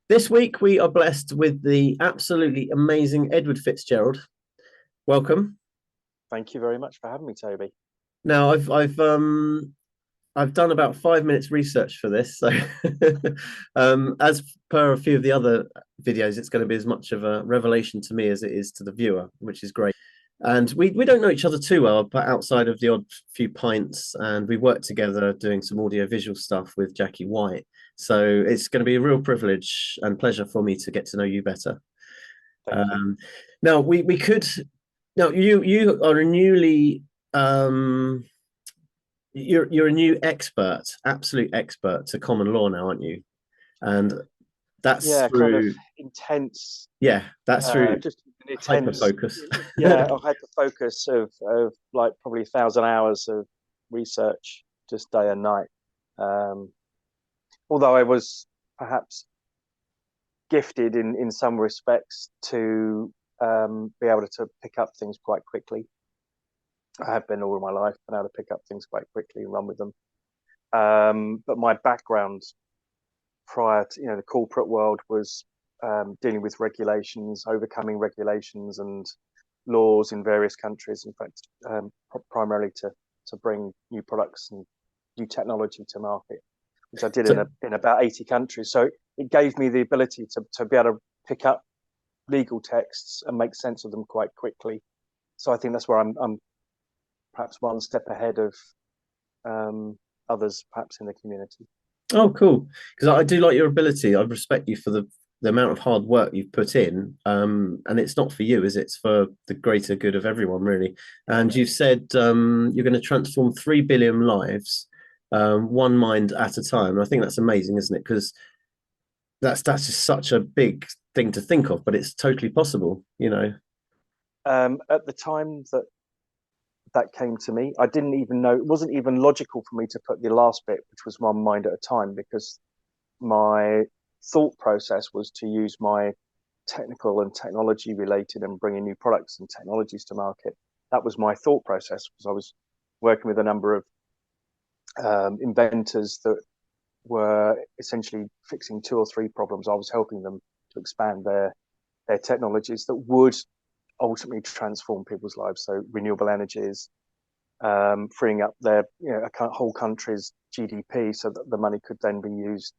This week we are blessed with the absolutely amazing Edward Fitzgerald. Welcome. Thank you very much for having me, Toby. Now I've done about 5 minutes research for this, so as per a few of the other videos, it's going to be as much of a revelation to me as it is to the viewer, which is great. And we don't know each other too well, but outside of the odd few pints, and we worked together doing some audio visual stuff with Jackie White. So it's going to be a real privilege and pleasure for me to get to know you better. Thank you. Um, now we could now you are a newly you're a new expert, absolute expert to common law now, aren't you? And that's Yeah, kind of through intense, yeah, that's through just an hyper intense, focus. yeah, a hyper focus of like probably 1,000 hours of research, just day and night. Um, Although I was perhaps gifted in some respects to be able to pick up things quite quickly. I have been all my life, been able to pick up things quite quickly and run with them. But my background prior to the corporate world was dealing with regulations, overcoming regulations and laws in various countries. In fact, primarily to bring new products and new technology to market, which I did So, in about 80 countries. So it gave me the ability to be able to pick up legal texts and make sense of them quite quickly. So I think that's where I'm perhaps one step ahead of others, perhaps in the community. oh, cool. Because I do like your ability. I respect you for the amount of hard work you've put in. And it's not for you, is it? It's for the greater good of everyone, really. And you've said you're going to transform 3 billion lives, one mind at a time. And I think that's amazing, isn't it? Because that's just such a big thing to think of, but it's totally possible, you know. At the time that came to me, I didn't even know, it wasn't even logical for me to put the last bit, which was one mind at a time, because my thought process was to use my technical and technology related and bringing new products and technologies to market. That was my thought process, because I was working with a number of inventors that were essentially fixing two or three problems. I was helping them to expand their technologies that would ultimately transform people's lives. So renewable energies, freeing up their a whole country's GDP, so that the money could then be used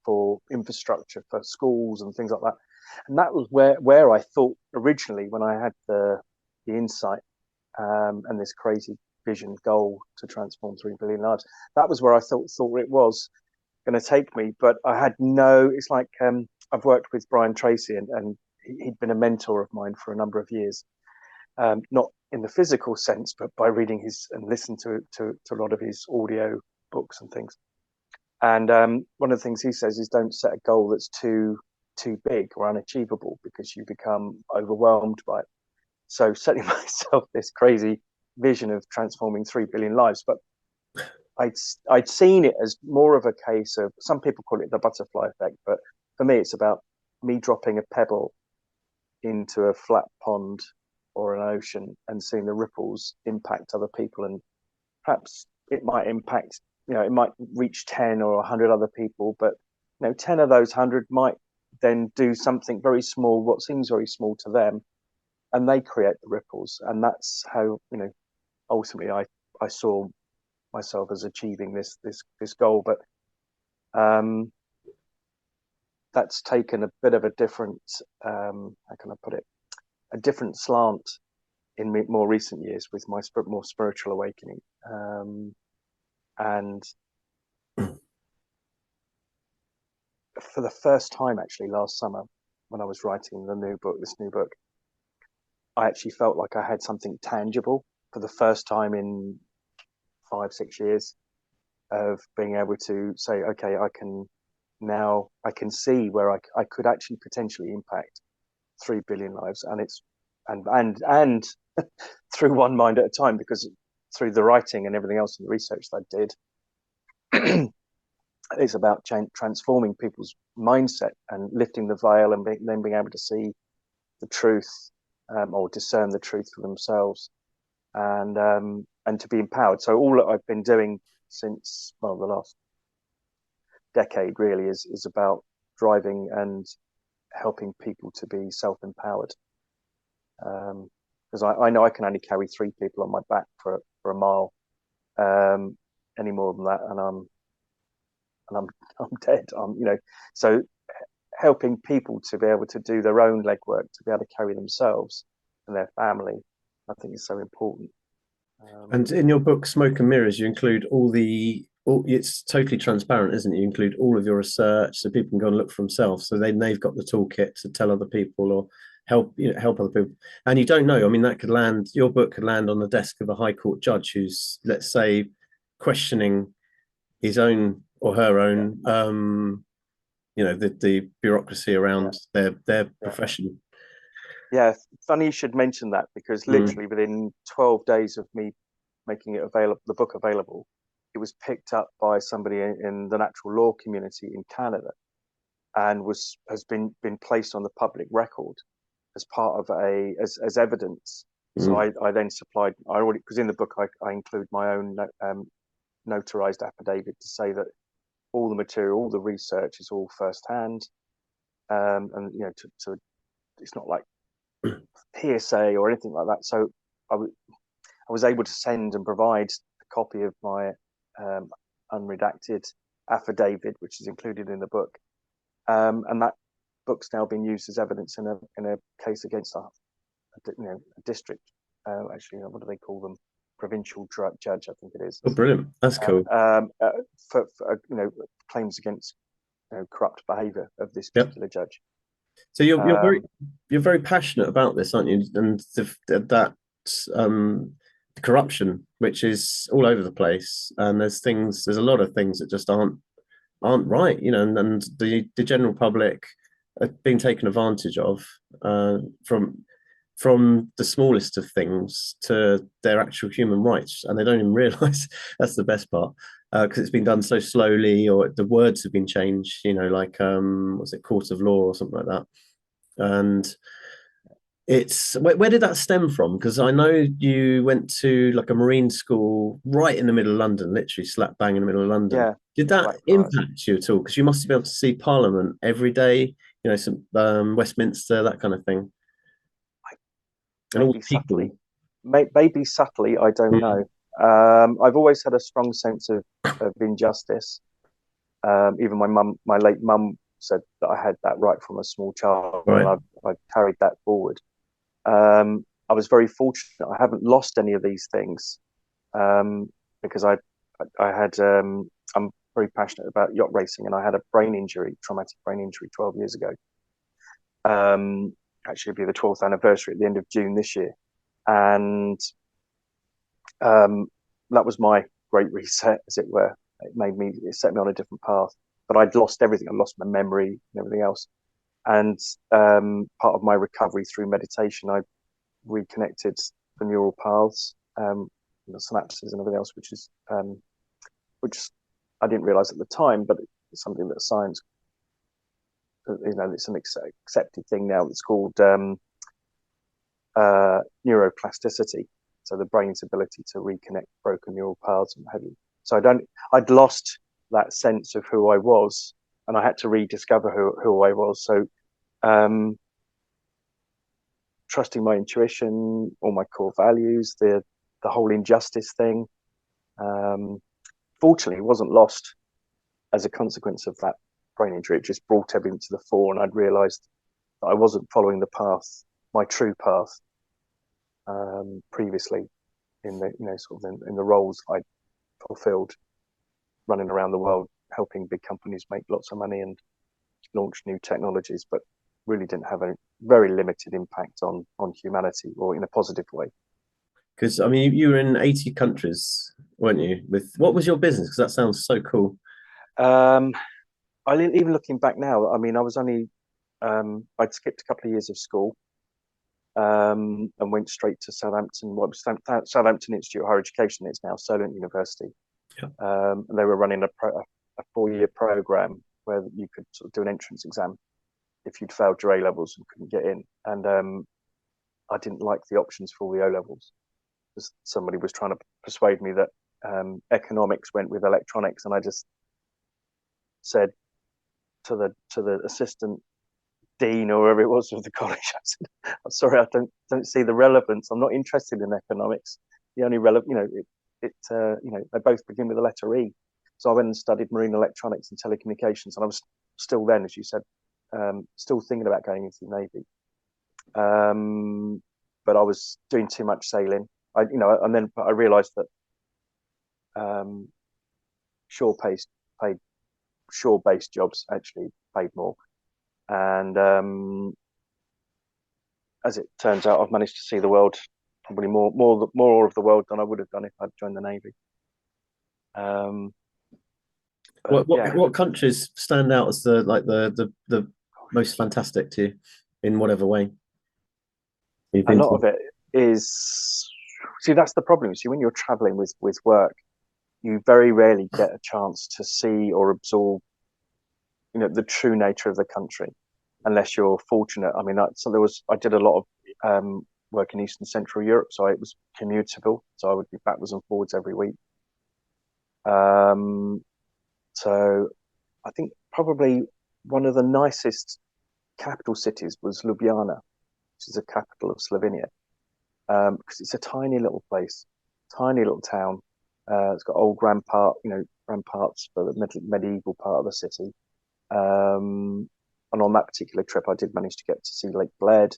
for infrastructure, for schools and things like that. And that was where I thought originally, when I had the insight and this crazy vision goal to transform 3 billion lives. That was where I thought it was going to take me. But I had no. It's like I've worked with Brian Tracy, and he'd been a mentor of mine for a number of years. Not in the physical sense, but by reading his and listening to a lot of his audio books and things. And one of the things he says is, don't set a goal that's too big or unachievable, because you become overwhelmed by it. So setting myself this crazy vision of transforming 3 billion lives, but I'd seen it as more of a case of, some people call it the butterfly effect, but for me it's about me dropping a pebble into a flat pond or an ocean and seeing the ripples impact other people, and perhaps it might impact, it might reach 10 or 100 other people, but 10 of those 100 might then do something very small, what seems very small to them, and they create the ripples. And that's how ultimately I saw myself as achieving this goal. But um, that's taken a bit of a different, how can I put it, a different slant in more recent years with my more spiritual awakening. And for the first time, actually, last summer, when I was writing this new book, I actually felt like I had something tangible for the first time in 5, 6 years, of being able to say, okay, I can see where I could actually potentially impact 3 billion lives, and it's and through one mind at a time, because through the writing and everything else and the research that I did, it's about transforming people's mindset and lifting the veil, and then being able to see the truth, or discern the truth for themselves, and to be empowered. So all that I've been doing since, well, the last decade really is about driving and helping people to be self-empowered. Because I know I can only carry 3 people on my back for a mile. Any more than that, and I'm dead. So helping people to be able to do their own legwork, to be able to carry themselves and their family, I think is so important. And in your book, Smoke and Mirrors, you include it's totally transparent, isn't it? You include all of your research so people can go and look for themselves. So they've got the toolkit to tell other people or help other people. And you don't know. I mean, your book could land on the desk of a high court judge who's, let's say, questioning his own or her own, the bureaucracy around their profession. Yeah, funny you should mention that, because literally within 12 days of me making it available, the book available, it was picked up by somebody in the natural law community in Canada, and has been placed on the public record as part of as evidence. So I then supplied, because in the book I include my own notarized affidavit to say that all the material, all the research is all firsthand, and it's not like hearsay or anything like that. So I was able to send and provide a copy of my unredacted affidavit, which is included in the book, and that book's now been used as evidence in a case against a district. Actually, what do they call them? Provincial judge, I think it is. Oh, brilliant! That's cool. For claims against corrupt behaviour of this particular judge. So you're very passionate about this, aren't you? And that corruption, which is all over the place, and there's a lot of things that just aren't right, and the general public are being taken advantage of from the smallest of things to their actual human rights, and they don't even realize. That's the best part, because it's been done so slowly, or the words have been changed, like what's it, court of law or something like that. And it's where did that stem from? Because I know you went to like a marine school right in the middle of London, literally slap bang in the middle of London. Yeah. Did that impact you at all? Because you must be able to see Parliament every day, some Westminster, that kind of thing. And all subtly. Maybe subtly, I don't know. I've always had a strong sense of injustice. Even my late mum said that I had that right from a small child, and I've carried that forward. I was very fortunate. I haven't lost any of these things, because I had I'm very passionate about yacht racing, and I had a traumatic brain injury 12 years ago. Actually, it'll be the 12th anniversary at the end of June this year, and that was my great reset, as it were. It set me on a different path, but I'd lost everything. I lost my memory and everything else. And part of my recovery through meditation, I reconnected the neural paths, the synapses and everything else, which I didn't realize at the time, but it's something that science, it's an accepted thing now. It's called neuroplasticity. So the brain's ability to reconnect broken neural paths and what have you. So I'd lost that sense of who I was, and I had to rediscover who I was. So trusting my intuition, all my core values, the whole injustice thing, fortunately it wasn't lost as a consequence of that brain injury. It just brought everything to the fore, and I'd realized that I wasn't following the path, my true path, previously in the in the roles I'd fulfilled, running around the world helping big companies make lots of money and launch new technologies, but really didn't have a very limited impact on humanity, or in a positive way. Because I mean, you were in 80 countries, weren't you? What was your business? Because that sounds so cool. Even looking back now, I mean, I was only I'd skipped a couple of years of school, and went straight to Southampton. Southampton Institute of Higher Education. It's now Solent University. Yeah. And they were running a 4-year program where you could sort of do an entrance exam if you'd failed your A levels and couldn't get in. And I didn't like the options for all the O levels, because somebody was trying to persuade me that economics went with electronics, and I just said, the assistant dean or whoever it was of the college. I said, I'm sorry, I don't see the relevance. I'm not interested in economics. The only relevant, they both begin with the letter E. So I went and studied marine electronics and telecommunications, and I was still then, as you said, still thinking about going into the Navy. But I was doing too much sailing. And then I realised that shore-based jobs actually paid more. And as it turns out, I've managed to see the world, probably more of the world than I would have done if I'd joined the Navy. What countries stand out as the most fantastic to you in whatever way? A lot of it is, see, that's the problem. See, when you're traveling with work, you very rarely get a chance to see or absorb, the true nature of the country, unless you're fortunate. I mean, I did a lot of work in Eastern Central Europe, so it was commutable. So I would be backwards and forwards every week. So I think probably one of the nicest capital cities was Ljubljana, which is the capital of Slovenia, because it's a tiny little place, tiny little town. It's got old ramparts for the medieval part of the city. And on that particular trip, I did manage to get to see Lake Bled.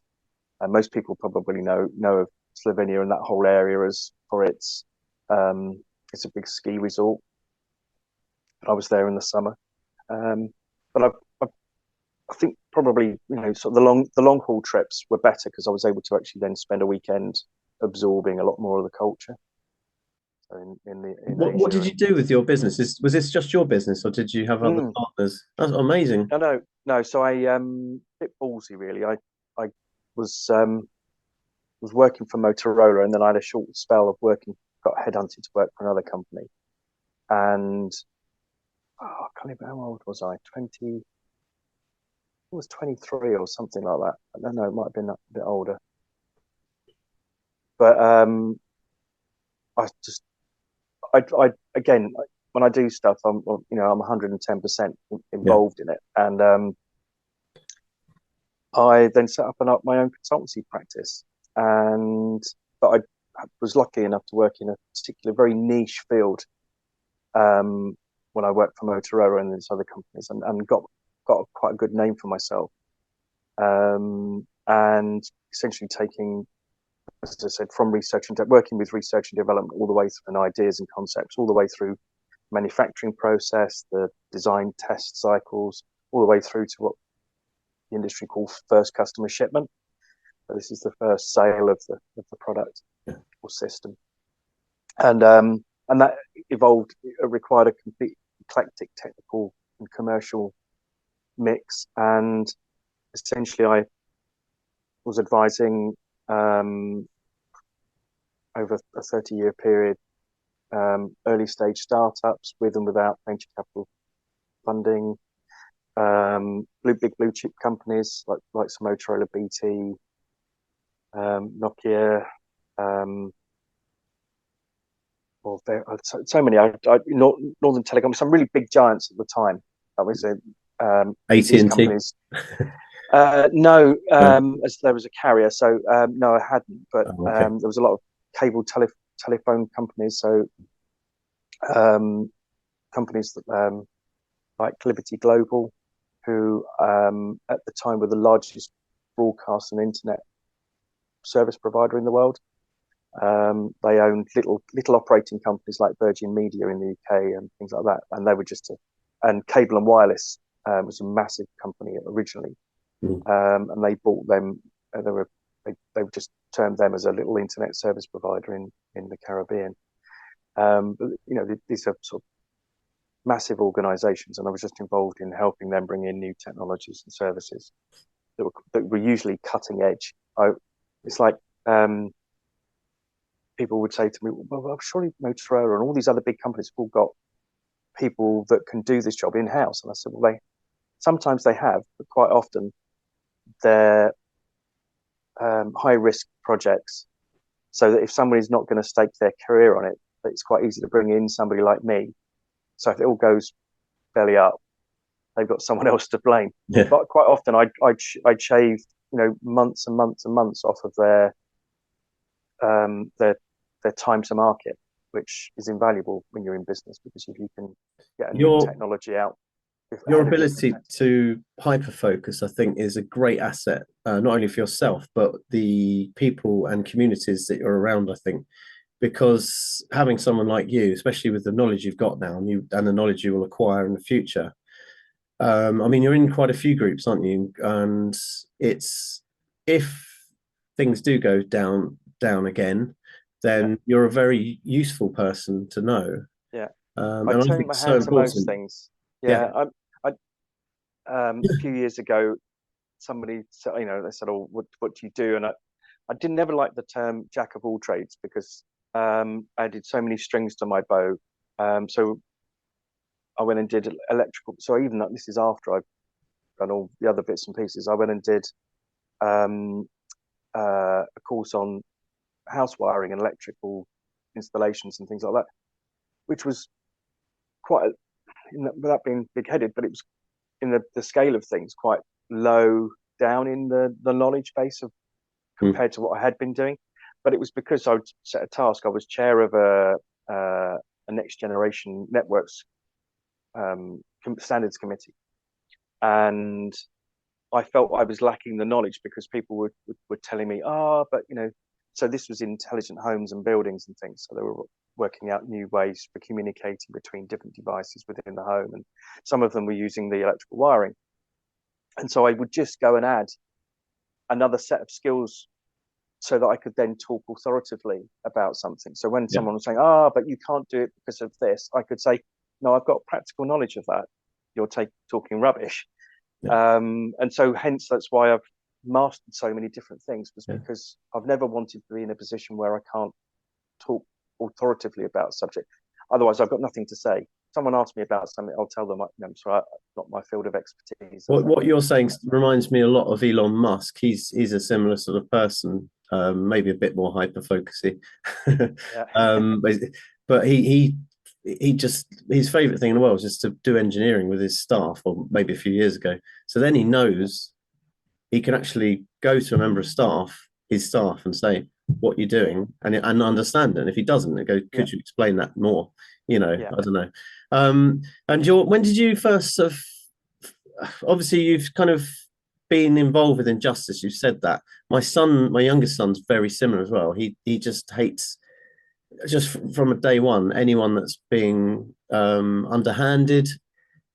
And most people probably know of Slovenia and that whole area as for it's a big ski resort. I was there in the summer, but I think probably sort of the long haul trips were better because I was able to actually then spend a weekend absorbing a lot more of the culture. So what did you do with your business? Was this just your business, or did you have other partners? That's amazing. No. So I bit ballsy really. I was working for Motorola, and then I had a short spell of got headhunted to work for another company, and I can't remember how old was I? 20. I was 23 or something like that. I don't know. It might have been a bit older, but I again, when I do stuff, I'm 110% involved in it, and I then set up my own consultancy practice, but I was lucky enough to work in a particular very niche field when I worked for Motorola and these other companies, and got quite a good name for myself, and essentially taking, as I said, from working with research and development all the way through ideas and concepts, all the way through manufacturing process, the design test cycles, all the way through to what the industry calls first customer shipment. So this is the first sale of the product or system, and that required a complete eclectic technical and commercial mix. And essentially, I was advising over a 30-year period early stage startups with and without venture capital funding, big blue chip companies like Motorola, BT, Nokia, or so many. Northern Telecom, some really big giants at the time. That was AT&T. No, as there was a carrier, so no, I hadn't. But there was a lot of cable telephone companies, so companies that like Liberty Global, who at the time were the largest broadcast and internet service provider in the world. They owned little operating companies like Virgin Media in the UK and things like that, and they were and Cable and Wireless was a massive company originally, and they bought them. They just termed them as a little internet service provider in the Caribbean. But these are sort of massive organisations, and I was just involved in helping them bring in new technologies and services that were usually cutting edge. It's like people would say to me, well, surely Motorola and all these other big companies have all got people that can do this job in-house. And I said, well, sometimes they have, but quite often they're high-risk projects, so that if somebody's not going to stake their career on it, it's quite easy to bring in somebody like me. So if it all goes belly up, they've got someone else to blame. Yeah. But quite often I'd shave, months and months and months off of um, their their time to market, which is invaluable when you're in business, because if you can get a new Your technology out your ahead of your ability competitors. to hyper focus, I think, is a great asset, not only for yourself, but the people and communities that you're around, I think, because having someone like you, especially with the knowledge you've got now and the knowledge you will acquire in the future, I mean, you're in quite a few groups, aren't you? And it's if things do go down again, Yeah, then you're a very useful person to know. yeah. I And I turn think my it's so hand to most important. things. Yeah, Yeah, a few years ago, somebody said, they said, "Oh, what do you do?" And I didn't ever like the term jack of all trades, because I did so many strings to my bow. So I went and did electrical. So even though this is after I've done all the other bits and pieces, I went and did um, a course on house wiring and electrical installations and things like that, which was quite, without being big headed, but it was in the scale of things quite low down in the knowledge base of mm, compared to what I had been doing. But it was because I would set a task. I was chair of a next generation networks standards committee, and I felt I was lacking the knowledge because people were telling me, but so this was intelligent homes and buildings and things. So they were working out new ways for communicating between different devices within the home, and some of them were using the electrical wiring. And so I would just go and add another set of skills so that I could then talk authoritatively about something. So when yeah, someone was saying, but you can't do it because of this, I could say, no, I've got practical knowledge of that. You're talking rubbish. yeah, And so hence that's why I've mastered so many different things, was yeah. because I've never wanted to be in a position where I can't talk authoritatively about a subject. Otherwise, I've got nothing to say. Someone asks me about something, I'll tell them, I'm sorry, it's not my field of expertise. I What don't know you're saying that. reminds me a lot of Elon Musk. He's a similar sort of person, maybe a bit more hyper focusy. Yeah, but he just his favorite thing in the world is just to do engineering with his staff, or maybe a few years ago. So then he yeah, knows he can actually go to a member of staff, his staff, and say what you're doing, and understand it. And if he doesn't, they go, yeah, could you explain that more? yeah. I don't know. And when did you first sort of, obviously you've kind of been involved with injustice. You've said that. My youngest son's very similar as well. He just hates, just from a day one, anyone that's being underhanded,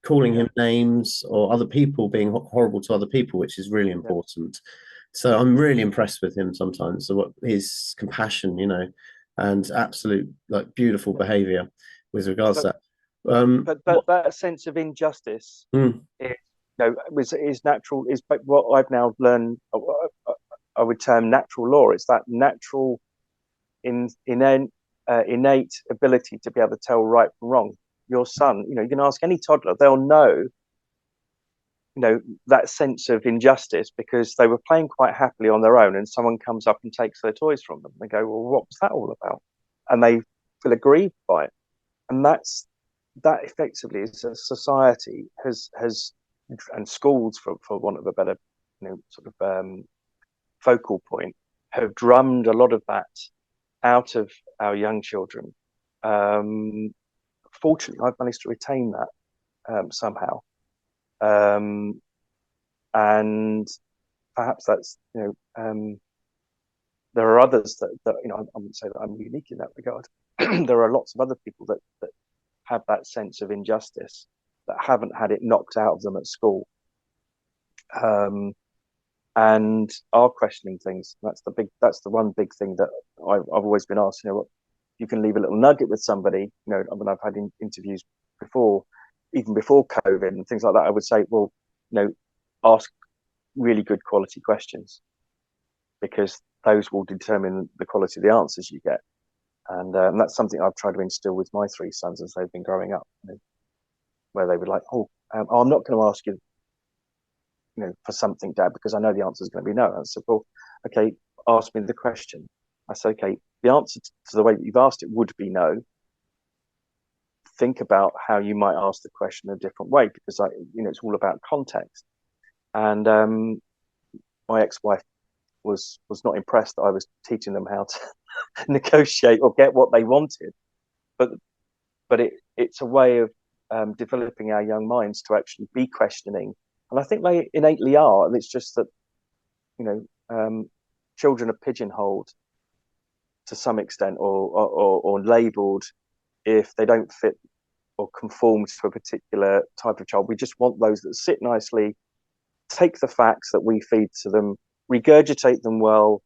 calling Yeah. him names, or other people being horrible to other people, which is really Yeah, important. So I'm really impressed with him sometimes. So what his compassion, and absolute like beautiful yeah. behavior with regards But to that. What? that sense of injustice Mm, is, is natural. Is what I've now learned. I would term natural law. It's that natural, innate ability to be able to tell right from wrong. Your son, you can ask any toddler; they'll know, that sense of injustice because they were playing quite happily on their own, and someone comes up and takes their toys from them. They go, "Well, what was that all about?" And they feel aggrieved by it. And that effectively is a society has and schools, for want of a better sort of focal point, have drummed a lot of that out of our young children. um, Fortunately, I've managed to retain that somehow. um, and perhaps that's, there are others that I wouldn't say that I'm unique in that regard. There are lots of other people that have that sense of injustice, that haven't had it knocked out of them at school, um, and are questioning things. That's the one big thing that I've always been asked. What you can leave a little nugget with somebody. When I've had interviews before, even before COVID and things like that, I would say, well, ask really good quality questions, because those will determine the quality of the answers you get. And that's something I've tried to instill with my three sons as they've been growing up, where they would like, I'm not going to ask you, for something, Dad, because I know the answer is going to be no. I said, well, okay, ask me the question. I said, okay, the answer to the way that you've asked it would be no. think about how you might ask the question a different way, because it's all about context. And my ex-wife was not impressed that I was teaching them how to negotiate or get what they wanted, but it's a way of developing our young minds to actually be questioning, and I think they innately are. And it's just that children are pigeonholed to some extent, or labelled if they don't fit or conform to a particular type of child. We just want those that sit nicely, take the facts that we feed to them, regurgitate them well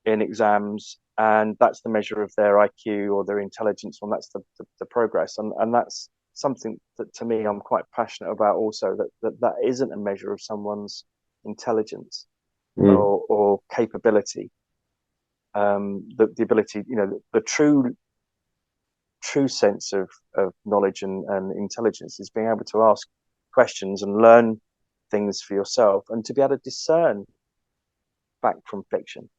in exams, and that's the measure of their IQ or their intelligence, and that's the progress. And that's something that, to me, I'm quite passionate about also, that isn't a measure of someone's intelligence or capability. The ability, the true sense of knowledge and intelligence is being able to ask questions and learn things for yourself, and to be able to discern fact from fiction.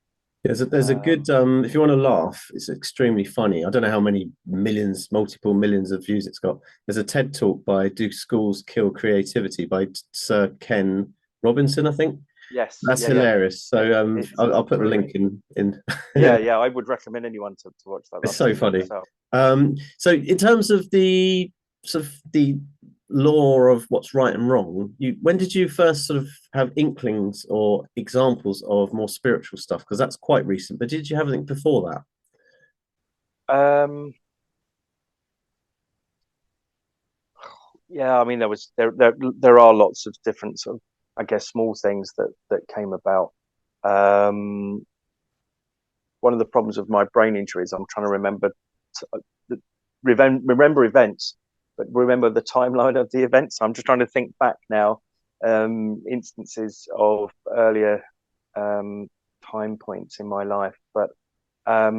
There's a good if you want to laugh, it's extremely funny. I don't know how many millions, multiple millions of views it's got. There's a TED talk by "Do Schools Kill Creativity" by Sir Ken Robinson, I think. Yes, That's hilarious. Yeah. So I'll put the link in. Yeah, I would recommend anyone to watch that. It's so funny. So in terms of the sort of the law of what's right and wrong, when did you first sort of have inklings or examples of more spiritual stuff? Because that's quite recent, but did you have anything before that? Yeah, I mean, there are lots of different sort of, I guess, small things that came about. One of the problems of my brain injury is I'm trying to remember events, but remember the timeline of the events. I'm just trying to think back now, instances of earlier time points in my life. But I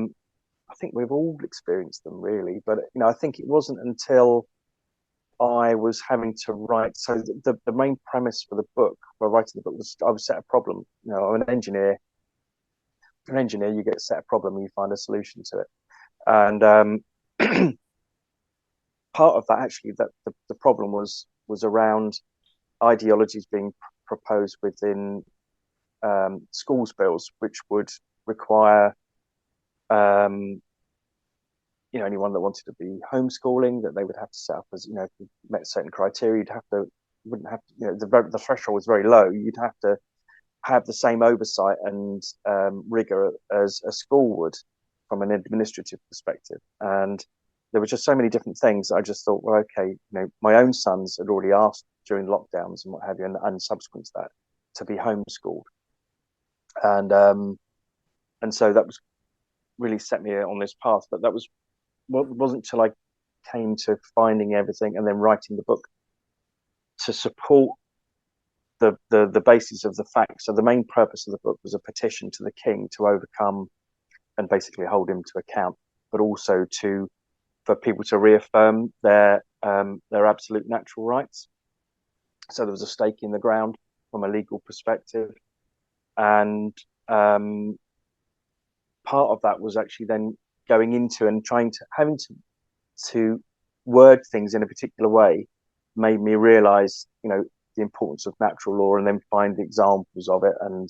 think we've all experienced them, really. But I think it wasn't until I was having to write. So the main premise for the book, for writing the book, was I was set a problem. I'm an engineer. If you're an engineer, you get set a problem and you find a solution to it. And part of that, actually, that the problem was around ideologies being proposed within schools bills, which would require anyone that wanted to be homeschooling, that they would have to set up as, if you met certain criteria, the threshold was very low. You'd have to have the same oversight and rigor as a school would from an administrative perspective. And there were just so many different things. I just thought, well, okay, my own sons had already asked during lockdowns and what have you, and subsequent to that, to be homeschooled. And so that was really set me on this path. But that wasn't until I came to finding everything and then writing the book to support the basis of the facts. So the main purpose of the book was a petition to the king to overcome and basically hold him to account, but also for people to reaffirm their absolute natural rights. So there was a stake in the ground from a legal perspective, and part of that was actually then going into and having to word things in a particular way made me realize, the importance of natural law, and then find the examples of it. And,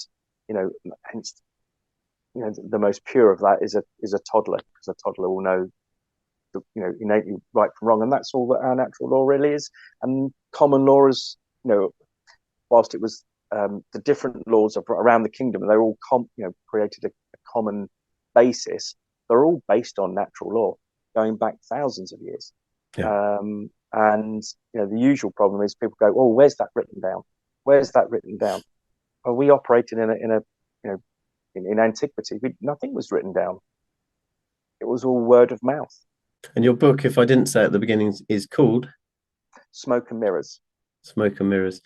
hence, the most pure of that is a toddler, because a toddler will know, innately right from wrong. And that's all that our natural law really is. And common law is, whilst it was the different laws around the kingdom, they're all created a common basis. They're all based on natural law going back thousands of years. Yeah. And the usual problem is people go, "Oh, where's that written down? Where's that written down?" Well, we operated in antiquity. Nothing was written down. It was all word of mouth. And your book, if I didn't say at the beginning, is called Smoke and Mirrors. Smoke and Mirrors.